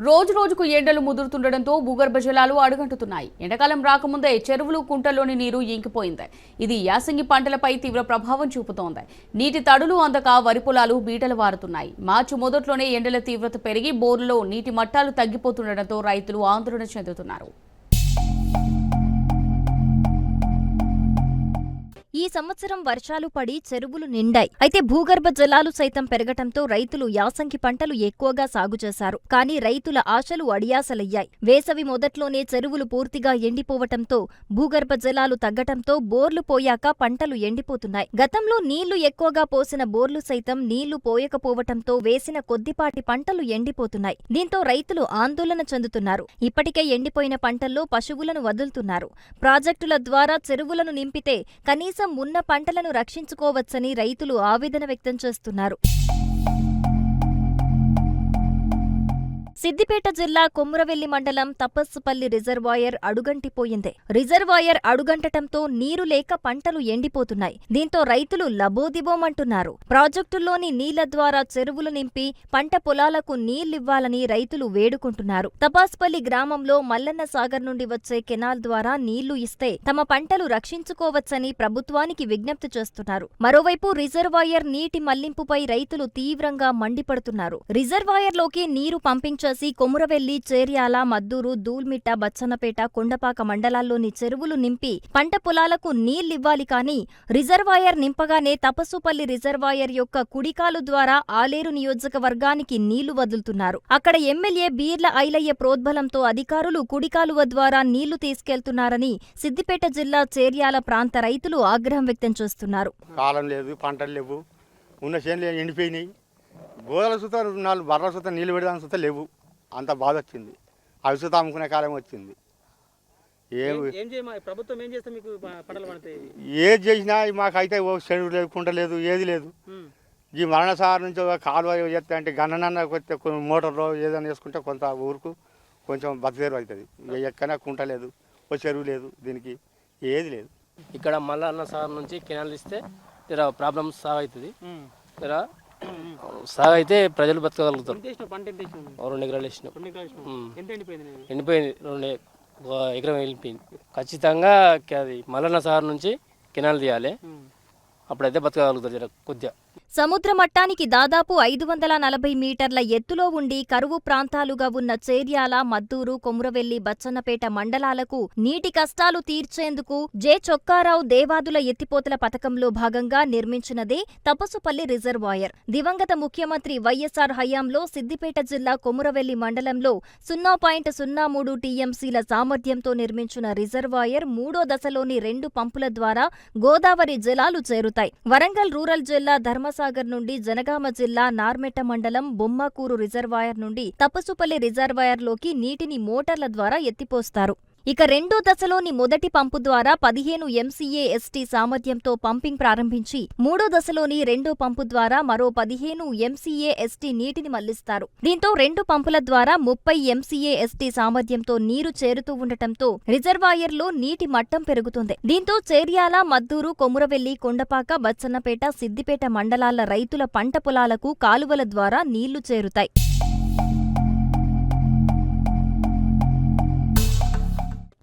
రోజు రోజుకు ఎండలు ముదురుతుండటంతో భూగర్భ జలాలు అడుగంటుతున్నాయి. ఎండాకాలం రాకముందే చెరువులు కుంటల్లోని నీరు ఇంకిపోయింది. ఇది యాసంగి పంటలపై తీవ్ర ప్రభావం చూపుతోంది. నీటి తడులు అందక వరి పొలాలు బీటలు వారుతున్నాయి. మార్చి మొదట్లోనే ఎండల తీవ్రత పెరిగి బోర్లలో నీటి మట్టాలు తగ్గిపోతుండటంతో రైతులు ఆందోళన చెందుతున్నారు. ఈ సంవత్సరం వర్షాలు పడి చెరువులు నిండాయి. అయితే భూగర్భ జలాలు సైతం పెరగటంతో రైతులు యాసంగి పంటలు ఎక్కువగా సాగు చేశారు. కానీ రైతుల ఆశలు అడియాసలయ్యాయి. వేసవి మొదట్లోనే చెరువులు పూర్తిగా ఎండిపోవటంతో భూగర్భ జలాలు తగ్గటంతో బోర్లు పోయాక పంటలు ఎండిపోతున్నాయి. గతంలో నీళ్లు ఎక్కువగా పోసిన బోర్లు సైతం నీళ్లు పోయకపోవటంతో వేసిన కొద్దిపాటి పంటలు ఎండిపోతున్నాయి. దీంతో రైతులు ఆందోళన చెందుతున్నారు. ఇప్పటికే ఎండిపోయిన పంటల్లో పశువులను వదులుతున్నారు. ప్రాజెక్టుల ద్వారా చెరువులను నింపితే కనీసం ఉన్న పంటలను రక్షించుకోవచ్చని రైతులు ఆవేదన వ్యక్తం చేస్తున్నారు. సిద్దిపేట జిల్లా కొమురవెల్లి మండలం తపస్సుపల్లి రిజర్వాయర్ అడుగంటిపోయింది. రిజర్వాయర్ అడుగంటటంతో నీరు లేక పంటలు ఎండిపోతున్నాయి. దీంతో రైతులు లబోదిబోమంటున్నారు. ప్రాజెక్టుల్లోని నీళ్ల ద్వారా చెరువులు నింపి పంట పొలాలకు నీళ్లివ్వాలని రైతులు వేడుకుంటున్నారు. తపాస్పల్లి గ్రామంలో మల్లన్న సాగర్ నుండి వచ్చే కెనాల్ ద్వారా నీళ్లు ఇస్తే తమ పంటలు రక్షించుకోవచ్చని ప్రభుత్వానికి విజ్ఞప్తి చేస్తున్నారు. మరోవైపు రిజర్వాయర్ నీటి మళ్లింపుపై రైతులు తీవ్రంగా మండిపడుతున్నారు. రిజర్వాయర్లోకి నీరు పంపించే కొమురవెల్లి, చేర్యాల, మద్దూరు, దూల్మిట్ట, బచ్చన్నపేట, కొండపాక మండలాల్లోని చెరువులు నింపి పంట పొలాలకు నీళ్లివ్వాలి. కానీ రిజర్వాయర్ నింపగానే తపస్సుపల్లి రిజర్వాయర్ యొక్క కుడికాలు ద్వారా ఆలేరు నియోజకవర్గానికి నీళ్లు వదులుతున్నారు. అక్కడ ఎమ్మెల్యే బీర్ల ఐలయ్య ప్రోద్బలంతో అధికారులు కుడికాలువ ద్వారా నీళ్లు తీసుకెళ్తున్నారని సిద్దిపేట జిల్లా చేర్యాల ప్రాంత రైతులు ఆగ్రహం వ్యక్తం చేస్తున్నారు. కాలం లేదు, పంటలు లేవు, ఉన్న చేనులు ఎండిపోయినాయి. గోదల సుత 4 బర్రెల సుత నీళ్ళు పెడదాని సుత లేవు. అంత బాధ వచ్చింది. అవి సుత అమ్ముకునే కాలం వచ్చింది. ఏది చేసినా మాకైతే చెరువు లేదు, కుంట లేదు, ఏది లేదు. ఈ మరణ సార్ నుంచి కాలువ చేస్తే అంటే గన్ననన్న మోటార్లో ఏదైనా వేసుకుంటే కొంత ఊరుకు కొంచెం బతికేరు అవుతుంది. ఎక్కడైనా కుంట లేదు, ఓ చెరువు లేదు, దీనికి ఏది లేదు. ఇక్కడ మల్లన్న సార్ నుంచి కెనాల్ ఇస్తే ప్రాబ్లమ్ సాల్వ్ అవుతుంది. సాగు అయితే ప్రజలు బతకగలుగుతారు. 2 ఎకరాలు వేసినాం. ఎండిపోయింది. 2 ఎకరం వెళ్ళిపోయింది. ఖచ్చితంగా అది మల్లన్న సార్ నుంచి కెనాల్ తీయాలి. అప్పుడైతే బతకగలుగుతారు కొద్దిగా. సముద్ర మట్టానికి దాదాపు 540 మీటర్ల ఎత్తులో ఉండి కరువు ప్రాంతాలుగా ఉన్న చేర్యాల, మద్దూరు, కొమురవెల్లి, బచ్చన్నపేట మండలాలకు నీటి కష్టాలు తీర్చేందుకు జె చొక్కారావు దేవాదుల ఎత్తిపోతల పథకంలో భాగంగా నిర్మించినదే తపస్సుపల్లి రిజర్వాయర్. దివంగత ముఖ్యమంత్రి వైఎస్ఆర్ హయాంలో సిద్దిపేట జిల్లా కొమురవెల్లి మండలంలో 0.03 టీఎంసీల సామర్థ్యంతో నిర్మించిన రిజర్వాయర్ 3వ దశలోని 2 పంపుల ద్వారా గోదావరి జలాలు చేరుతాయి. వరంగల్ రూరల్ జిల్లా ధర్మసాగర్ నుండి జనగామ జిల్లా నార్మెట్ట మండలం బొమ్మకూరు రిజర్వాయర్ నుండి తపస్సుపల్లి రిజర్వాయర్లోకి నీటిని మోటార్ల ద్వారా ఎత్తిపోస్తారు. ఇక 2వ దశలోని మొదటి పంపు ద్వారా 15 ఎంసీఏ ఎస్టీ సామర్థ్యంతో పంపింగ్ ప్రారంభించి 3వ దశలోని 2వ పంపు ద్వారా మరో 15 ఎంసీఏ ఎస్టీ నీటిని మళ్లిస్తారు. దీంతో 2 పంపుల ద్వారా 30 ఎంసీఏ ఎస్టీ సామర్థ్యంతో నీరు చేరుతూ ఉండటంతో రిజర్వాయర్లో నీటి మట్టం పెరుగుతుంది. దీంతో చేర్యాల, మద్దూరు, కొమురవెల్లి, కొండపాక, బచ్చన్నపేట, సిద్దిపేట మండలాల రైతుల పంట పొలాలకు కాలువల ద్వారా నీళ్లు చేరుతాయి.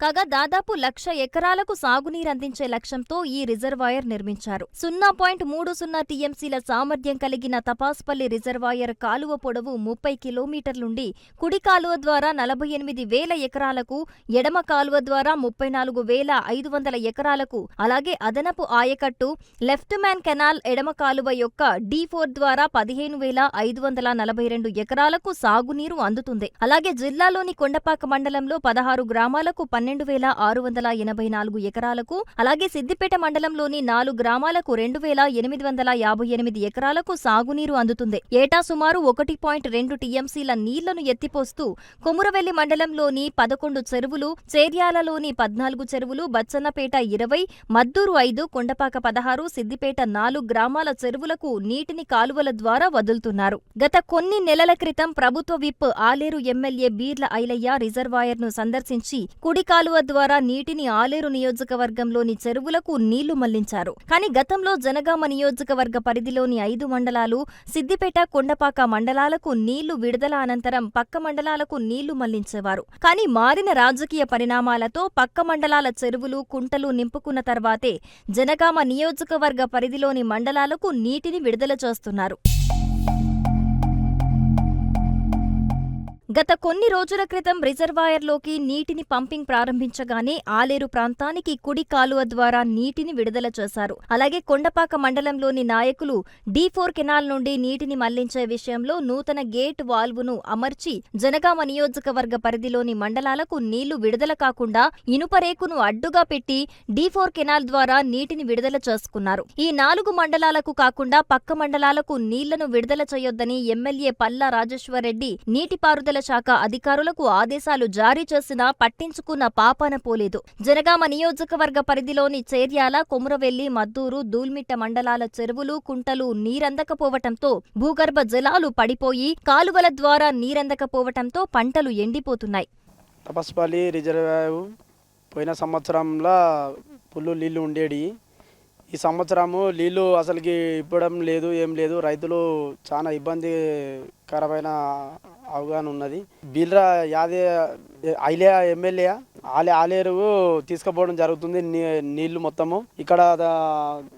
కాగా దాదాపు 1,00,000 ఎకరాలకు సాగునీరందించే లక్ష్యంతో ఈ రిజర్వాయర్ నిర్మించారు. 0.30 టీఎంసీల సామర్థ్యం కలిగిన తపాస్పల్లి రిజర్వాయర్ కాలువ పొడవు 30 కిలోమీటర్లుండి కుడి కాలువ ద్వారా 48,000 ఎకరాలకు, ఎడమ కాలువ ద్వారా 34,500 ఎకరాలకు, అలాగే అదనపు ఆయకట్టు లెఫ్ట్ మ్యాన్ కెనాల్ ఎడమ కాలువ యొక్క D4 ద్వారా 15,542 ఎకరాలకు సాగునీరు అందుతుంది. అలాగే జిల్లాలోని కొండపాక మండలంలో 16 గ్రామాలకు 12,684 ఎకరాలకు, అలాగే సిద్దిపేట మండలంలోని 4 గ్రామాలకు 2,858 ఎకరాలకు సాగునీరు అందుతుంది. ఏటా సుమారు 1.2 టీఎంసీల నీళ్లను ఎత్తిపోస్తూ కొమురవెల్లి మండలంలోని 11 చెరువులు, చేర్యాలలోని 14 చెరువులు, బచ్చన్నపేట 20, మద్దూరు 5, కొండపాక 16, సిద్దిపేట 4 గ్రామాల చెరువులకు నీటిని కాలువల ద్వారా వదులుతున్నారు. గత కొన్ని నెలల క్రితం ప్రభుత్వ విప్ ఆలేరు ఎమ్మెల్యే బీర్ల ఐలయ్య రిజర్వాయర్ను సందర్శించి కుడి కాలువ ద్వారా నీటిని ఆలేరు నియోజకవర్గంలోని చెరువులకు నీళ్లు మళ్లించారు. కానీ గతంలో జనగామ నియోజకవర్గ పరిధిలోని 5 మండలాలు, సిద్దిపేట, కొండపాక మండలాలకు నీళ్లు విడుదల అనంతరం పక్క మండలాలకు నీళ్లు మళ్లించేవారు. కానీ మారిన రాజకీయ పరిణామాలతో పక్క మండలాల చెరువులు, కుంటలు నింపుకున్న తర్వాతే జనగామ నియోజకవర్గ పరిధిలోని మండలాలకు నీటిని విడుదల చేస్తున్నారు. గత కొన్ని రోజుల క్రితం రిజర్వాయర్లోకి నీటిని పంపింగ్ ప్రారంభించగానే ఆలేరు ప్రాంతానికి కుడి కాలువ ద్వారా నీటిని విడుదల చేశారు. అలాగే కొండపాక మండలంలోని నాయకులు D4 కెనాల్ నుండి నీటిని మళ్లించే విషయంలో నూతన గేట్ వాల్వును అమర్చి జనగామ నియోజకవర్గ పరిధిలోని మండలాలకు నీళ్లు విడుదల కాకుండా ఇనుపరేకును అడ్డుగా పెట్టి D4 కెనాల్ ద్వారా నీటిని విడుదల చేసుకున్నారు. ఈ 4 మండలాలకు కాకుండా పక్క మండలాలకు నీళ్లను విడుదల చేయొద్దని ఎమ్మెల్యే పల్లా రాజేశ్వరరెడ్డి నీటిపారుదల శాఖ అధికారులకు ఆదేశాలు జారీ చేసినా పట్టించుకున్న పాపాన పోలేదు. జనగామ నియోజకవర్గ పరిధిలోని చేర్యాల, కొమురవెల్లి, మద్దూరు, దూల్మిట్ట మండలాల చెరువులు, కుంటలు నీరందకపోవటంతో భూగర్భ జలాలు పడిపోయి కాలువల ద్వారా నీరందకపోవటంతో పంటలు ఎండిపోతున్నాయి. తపస్పల్లి రిజర్వాయర్ పోయిన సంవత్సరంలో పుల్లు నీళ్లు ఉండేవి. ఈ సంవత్సరము నీళ్లు అసలుకి ఇవ్వడం లేదు, ఏం లేదు. రైతులు చాలా ఇబ్బందికరమైన అవగాహన ఉన్నది. బీల్రా యాదే ఐలే ఎమ్మెల్యే ఆలేరు తీసుకుపోవడం జరుగుతుంది నీళ్లు మొత్తము. ఇక్కడ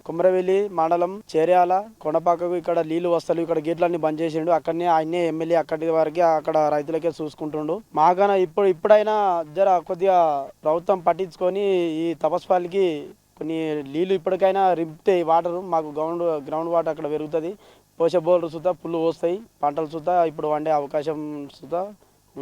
కొమరవెల్లి మండలం, చేర్యాల, కొండపాకకు ఇక్కడ నీళ్లు వస్తలు. ఇక్కడ గేట్లన్నీ బంద్ చేసిండు. అక్కడనే ఆయనే ఎమ్మెల్యే అక్కడి వరకే అక్కడ రైతులకే చూసుకుంటుండు. మాకన్నా ఇప్పుడైనా జర కొద్దిగా ప్రభుత్వం పట్టించుకొని ఈ తపస్పాలికి కొన్ని నీళ్ళు ఇప్పటికైనా రింపితే వాటర్ మాకు గ్రౌండ్ వాటర్ అక్కడ పెరుగుతుంది. పోసే బోర్లు సుతా పుల్లు పోస్తాయి. పంటలు సుతా ఇప్పుడు వండే అవకాశం సుతా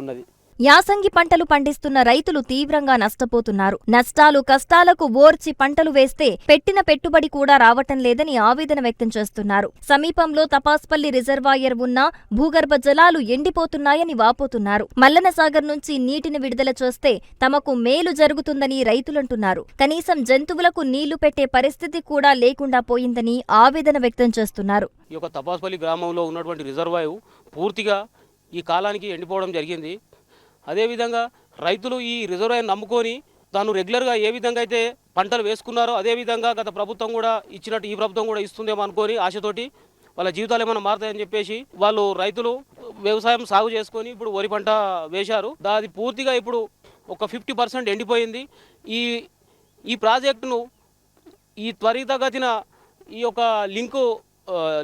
ఉన్నది. యాసంగి పంటలు పండిస్తున్న రైతులు తీవ్రంగా నష్టపోతున్నారు. నష్టాలు కష్టాలకు ఓర్చి పంటలు వేస్తే పెట్టిన పెట్టుబడి కూడా రావటం లేదని ఆవేదన వ్యక్తం చేస్తున్నారు. సమీపంలో తపాస్పల్లి రిజర్వాయర్ ఉన్నా భూగర్భ జలాలు ఎండిపోతున్నాయని వాపోతున్నారు. మల్లనసాగర్ నుంచి నీటిని విడుదల చేస్తే తమకు మేలు జరుగుతుందని రైతులంటున్నారు. కనీసం జంతువులకు నీళ్లు పెట్టే పరిస్థితి కూడా లేకుండా పోయిందని ఆవేదన వ్యక్తం చేస్తున్నారు. ఈ యొక్క తపాస్పల్లి గ్రామంలో ఉన్నటువంటి రిజర్వాయర్ పూర్తిగా ఈ కాలానికి ఎండిపోవడం జరిగింది. అదేవిధంగా రైతులు ఈ రిజర్వాయర్ నమ్ముకొని తాను రెగ్యులర్గా ఏ విధంగా అయితే పంటలు వేసుకున్నారో అదేవిధంగా గత ప్రభుత్వం కూడా ఇచ్చినట్టు ఈ ప్రభుత్వం కూడా ఇస్తుందేమో అనుకొని ఆశతోటి వాళ్ళ జీవితాలు ఏమైనా మారుతాయని చెప్పేసి వాళ్ళు రైతులు వ్యవసాయం సాగు చేసుకొని ఇప్పుడు వరి పంట వేశారు. అది పూర్తిగా ఇప్పుడు ఒక 50% ఎండిపోయింది. ఈ ప్రాజెక్టును ఈ త్వరితగతిన ఈ యొక్క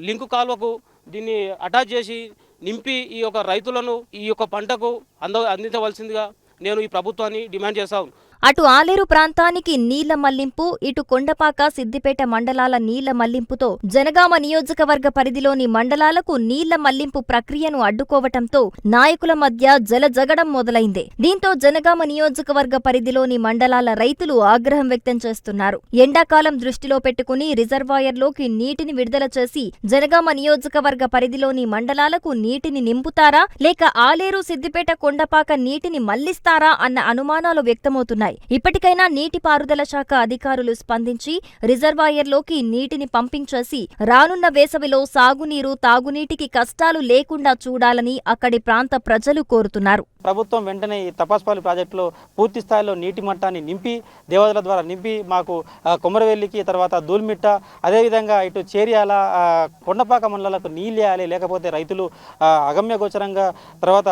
లింకు కాలువకు దీన్ని అటాచ్ చేసి నింపి ఈ యొక్క రైతులను ఈ యొక్క పంటకు అందించవలసిందిగా నేను ఈ ప్రభుత్వాన్ని డిమాండ్ చేస్తాను. అటు ఆలేరు ప్రాంతానికి నీళ్ల మళ్లింపు, ఇటు కొండపాక, సిద్దిపేట మండలాల నీళ్ల మళ్లింపుతో జనగామ నియోజకవర్గ పరిధిలోని మండలాలకు నీళ్ల మళ్లింపు ప్రక్రియను అడ్డుకోవటంతో నాయకుల మధ్య జలజగడం మొదలైంది. దీంతో జనగామ నియోజకవర్గ పరిధిలోని మండలాల రైతులు ఆగ్రహం వ్యక్తం చేస్తున్నారు. ఎండాకాలం దృష్టిలో పెట్టుకుని రిజర్వాయర్లోకి నీటిని విడుదల చేసి జనగామ నియోజకవర్గ పరిధిలోని మండలాలకు నీటిని నింపుతారా లేక ఆలేరు, సిద్దిపేట, కొండపాక నీటిని మళ్లిస్తారా అన్న అనుమానాలు వ్యక్తమవుతున్నాయి. ఇప్పటికైనా నీటిపారుదల శాఖ అధికారులు స్పందించి రిజర్వాయర్లోకి నీటిని పంపింగ్ చేసి రానున్న వేసవిలో సాగునీరు, తాగునీటికి కష్టాలు లేకుండా చూడాలని అక్కడి ప్రాంత ప్రజలు కోరుతున్నారు. ప్రభుత్వం వెంటనే ఈ తపాస్పల్లి ప్రాజెక్టులో పూర్తి స్థాయిలో నీటి మట్టాన్ని నింపి దేవాదుల ద్వారా నింపి మాకు కొమరవెల్లికి తర్వాత దూల్మిట్ట అదేవిధంగా ఇటు చేర్యాల, కొండపాక మండలాలకు నీళ్ళు వేయాలి. లేకపోతే రైతులు అగమ్యగోచరంగా తర్వాత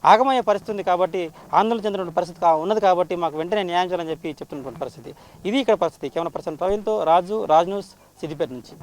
ఆగమయ్యే పరిస్థితి ఉంది. కాబట్టి ఆందోళన చెందిన పరిస్థితి ఉన్నది. కాబట్టి మాకు వెంటనే న్యాయం చేయాలని చెప్పి చెప్తున్నటువంటి పరిస్థితి ఇది. ఇక్కడ పరిస్థితి కేవలం ప్రశాంత్ ప్రవీణ్తో రాజ్ న్యూస్, సిద్దిపేట నుంచి.